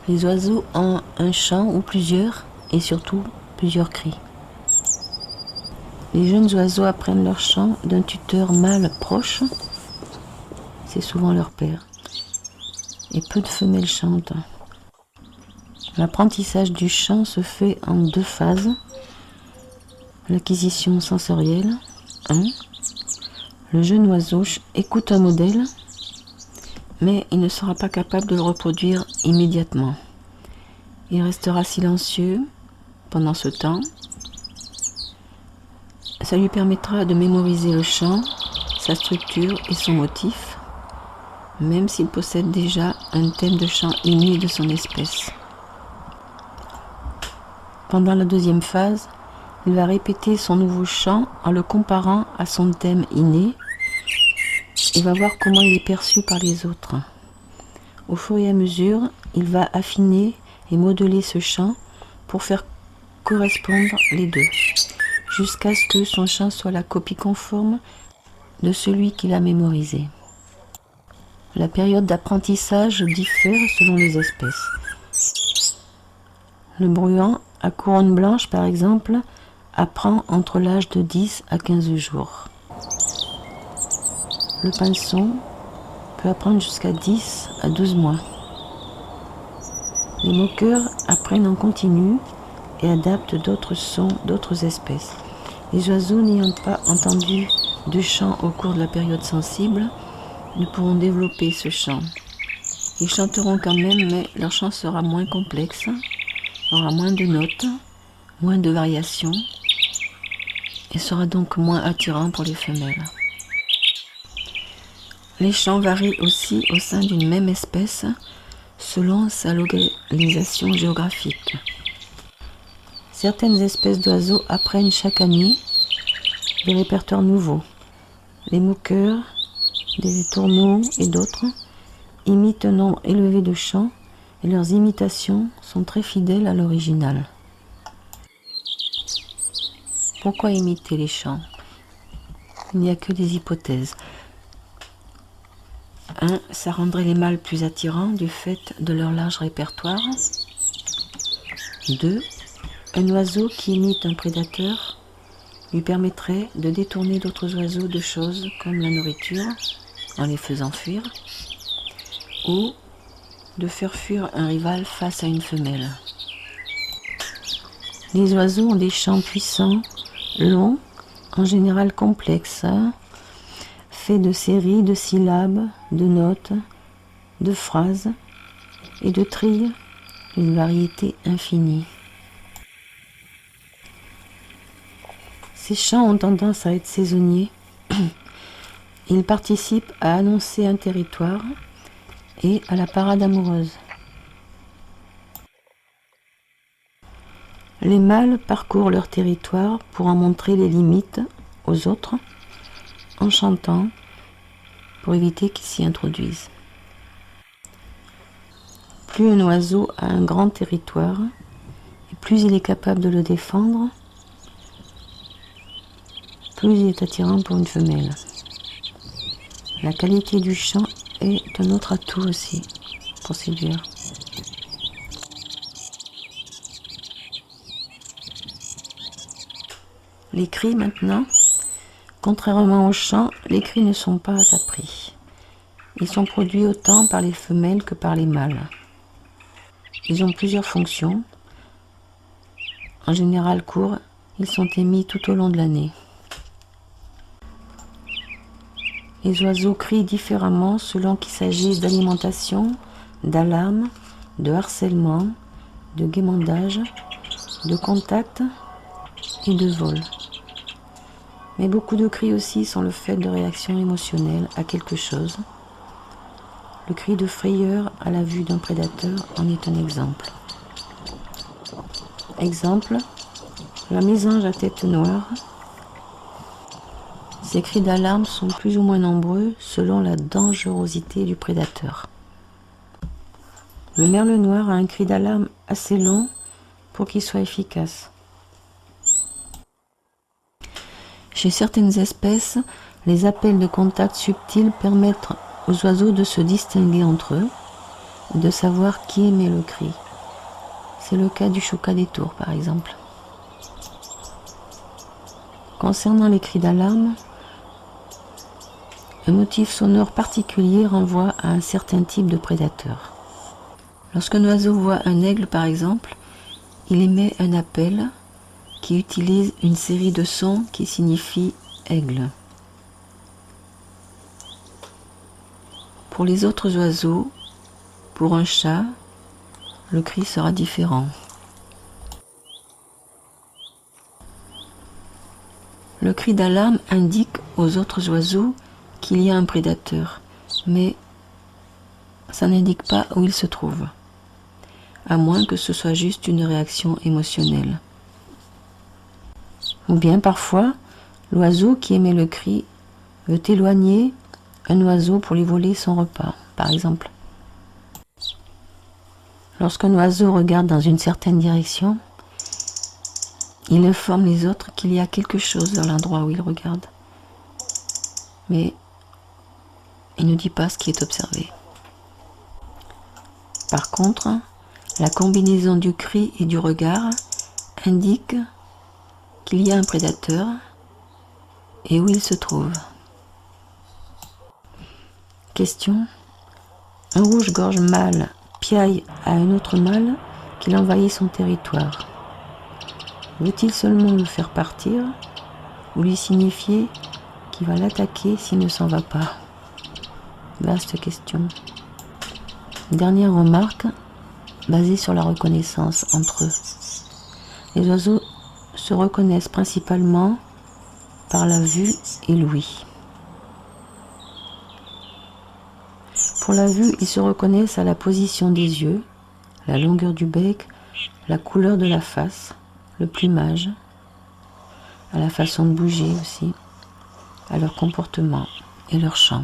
Les oiseaux ont un chant ou plusieurs, et surtout plusieurs cris. Les jeunes oiseaux apprennent leur chant d'un tuteur mâle proche, c'est souvent leur père, et peu de femelles chantent. L'apprentissage du chant se fait en 2 phases. L'acquisition sensorielle. 1. Le jeune oiseau écoute un modèle, mais il ne sera pas capable de le reproduire immédiatement. Il restera silencieux pendant ce temps. Ça lui permettra de mémoriser le chant, sa structure et son motif, même s'il possède déjà un thème de chant inné de son espèce. Pendant la 2e phase, il va répéter son nouveau chant en le comparant à son thème inné et va voir comment il est perçu par les autres. Au fur et à mesure, il va affiner et modeler ce chant pour faire correspondre les deux, jusqu'à ce que son chant soit la copie conforme de celui qu'il a mémorisé. La période d'apprentissage diffère selon les espèces. Le bruant à couronne blanche, par exemple, apprend entre l'âge de 10 à 15 jours. Le pinson peut apprendre jusqu'à 10 à 12 mois. Les moqueurs apprennent en continu et adaptent d'autres sons d'autres espèces. Les oiseaux n'ayant pas entendu de chant au cours de la période sensible ne pourront développer ce chant. Ils chanteront quand même, mais leur chant sera moins complexe, aura moins de notes, moins de variations, et sera donc moins attirant pour les femelles. Les chants varient aussi au sein d'une même espèce selon sa localisation géographique. Certaines espèces d'oiseaux apprennent chaque année des répertoires nouveaux. Les moqueurs, des tourneaux et d'autres imitent un nombre élevé de chants et leurs imitations sont très fidèles à l'original. Pourquoi imiter les chants? Il n'y a que des hypothèses. 1. Ça rendrait les mâles plus attirants du fait de leur large répertoire. 2. Un oiseau qui imite un prédateur lui permettrait de détourner d'autres oiseaux de choses comme la nourriture en les faisant fuir, ou de faire fuir un rival face à une femelle. Les oiseaux ont des chants puissants, longs, en général complexes, faits de séries de syllabes, de notes, de phrases et de trilles, une variété infinie. Ces chants ont tendance à être saisonniers. Ils participent à annoncer un territoire et à la parade amoureuse. Les mâles parcourent leur territoire pour en montrer les limites aux autres en chantant pour éviter qu'ils s'y introduisent. Plus un oiseau a un grand territoire et plus il est capable de le défendre, plus il est attirant pour une femelle. La qualité du chant est un autre atout aussi pour séduire. Les cris maintenant, contrairement au chant, les cris ne sont pas à prix. Ils sont produits autant par les femelles que par les mâles. Ils ont plusieurs fonctions. En général courts, ils sont émis tout au long de l'année. Les oiseaux crient différemment selon qu'il s'agisse d'alimentation, d'alarme, de harcèlement, de guet-mandage, de contact et de vol. Mais beaucoup de cris aussi sont le fait de réactions émotionnelles à quelque chose. Le cri de frayeur à la vue d'un prédateur en est un exemple. Exemple, la mésange à tête noire. Ces cris d'alarme sont plus ou moins nombreux selon la dangerosité du prédateur. Le merle noir a un cri d'alarme assez long pour qu'il soit efficace. Chez certaines espèces, les appels de contact subtils permettent aux oiseaux de se distinguer entre eux, et de savoir qui émet le cri. C'est le cas du choucas des tours par exemple. Concernant les cris d'alarme, un motif sonore particulier renvoie à un certain type de prédateur. Lorsqu'un oiseau voit un aigle par exemple, il émet un appel qui utilise une série de sons qui signifient aigle. Pour les autres oiseaux, pour un chat, le cri sera différent. Le cri d'alarme indique aux autres oiseaux qu'il y a un prédateur, mais ça n'indique pas où il se trouve, à moins que ce soit juste une réaction émotionnelle. Ou bien parfois, l'oiseau qui émet le cri veut éloigner un oiseau pour lui voler son repas, par exemple. Lorsqu'un oiseau regarde dans une certaine direction, il informe les autres qu'il y a quelque chose dans l'endroit où il regarde. Mais il ne dit pas ce qui est observé. Par contre, la combinaison du cri et du regard indique qu'il y a un prédateur et où il se trouve. Question. Un rouge-gorge mâle piaille à un autre mâle qu'il envahit son territoire. Veut-il seulement le faire partir ou lui signifier qu'il va l'attaquer s'il ne s'en va pas? Vaste question. Dernière remarque, basée sur la reconnaissance entre eux. Les oiseaux se reconnaissent principalement par la vue et l'ouïe. Pour la vue, ils se reconnaissent à la position des yeux, la longueur du bec, la couleur de la face, le plumage, à la façon de bouger aussi, à leur comportement et leur chant.